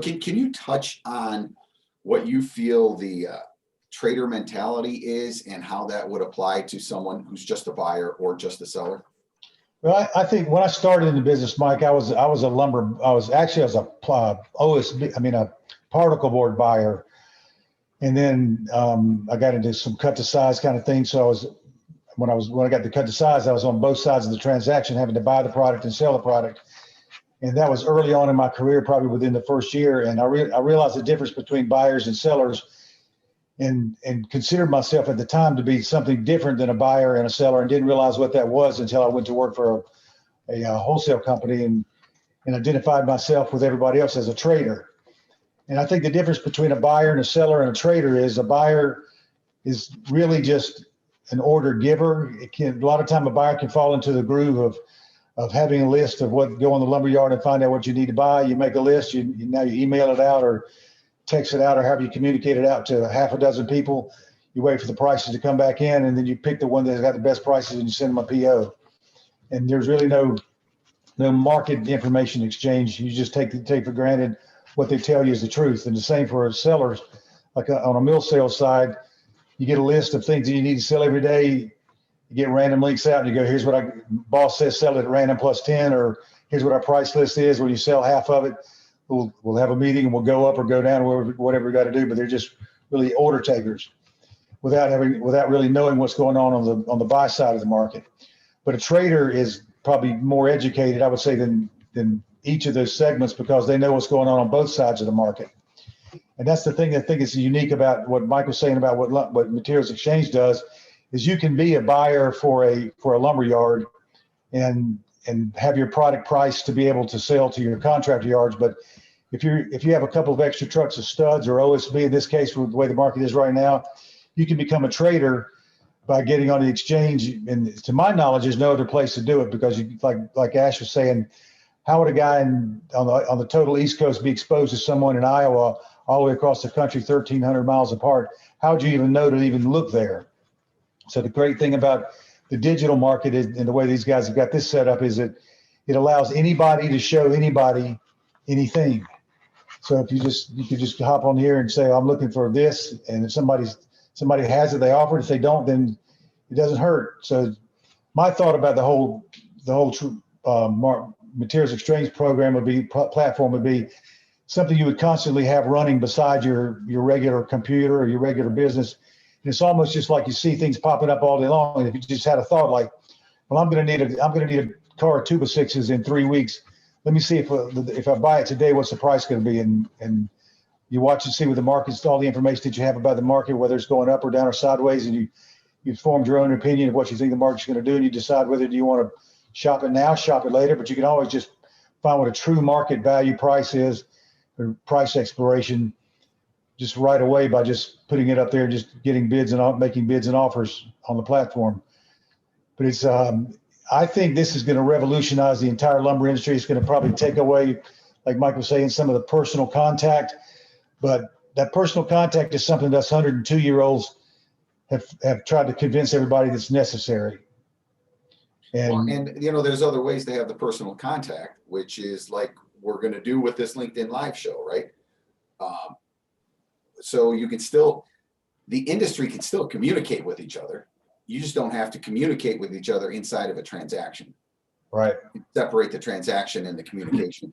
can you touch on what you feel the trader mentality is and how that would apply to someone who's just a buyer or just a seller? Well, I think when I started in the business, Mike, I was a OSB, a particle board buyer. And then I got into some cut to size kind of thing. So when I got to cut to size, I was on both sides of the transaction, having to buy the product and sell the product. And that was early on in my career, probably within the first year. And I realized the difference between buyers and sellers, and considered myself at the time to be something different than a buyer and a seller, and didn't realize what that was until I went to work for a wholesale company and identified myself with everybody else as a trader. And I think the difference between a buyer and a seller and a trader is a buyer is really just an order giver. A lot of time a buyer can fall into the groove of having a list of what go on the lumber yard and find out what you need to buy. You make a list, now you email it out or text it out or however you communicate it out to half a dozen people. You wait for the prices to come back in, and then you pick the one that's got the best prices and you send them a PO. And there's really no market information exchange. You just take for granted what they tell you is the truth. And the same for sellers. Like on a mill sales side, you get a list of things that you need to sell every day. You get random links out and you go, here's what boss says, sell it at random plus 10, or here's what our price list is. When you sell half of it, we'll have a meeting and we'll go up or go down, whatever we got to do. But they're just really order takers without really knowing what's going on the buy side of the market. But a trader is probably more educated, I would say, than each of those segments, because they know what's going on both sides of the market. And that's the thing I think is unique about what Mike was saying about what Materials Exchange does, is you can be a buyer for a lumber yard and have your product priced to be able to sell to your contractor yards. But if you have a couple of extra trucks of studs or OSB, in this case, with the way the market is right now, you can become a trader by getting on the exchange. And to my knowledge, there's no other place to do it, because like Ash was saying, how would a guy on the total East Coast be exposed to someone in Iowa all the way across the country, 1,300 miles apart? How would you even know to even look there? So the great thing about the digital market is, and the way these guys have got this set up, is that it allows anybody to show anybody anything. So if you could just hop on here and say, I'm looking for this, and if somebody has it, they offer it. If they don't, then it doesn't hurt. So my thought about the whole Materials Exchange platform would be something you would constantly have running beside your regular computer or your regular business. And it's almost just like you see things popping up all day long. And if you just had a thought like, well, I'm going to need a car of 2x6s in 3 weeks. Let me see if I buy it today, what's the price going to be? And you watch and see what the market's, all the information that you have about the market, whether it's going up or down or sideways, and you formed your own opinion of what you think the market's going to do, and you decide whether you want to shop it now, shop it later. But you can always just find what a true market value price is, or price exploration, just right away by just putting it up there, just getting bids and making bids and offers on the platform. But it's I think this is going to revolutionize the entire lumber industry. It's going to probably take away, like Mike was saying, some of the personal contact. But that personal contact is something that's 102-year-olds have tried to convince everybody that's necessary. And there's other ways to have the personal contact, which is like we're going to do with this LinkedIn live show, right? So you can still, the industry can still communicate with each other. You just don't have to communicate with each other inside of a transaction. Right. Separate the transaction and the communication.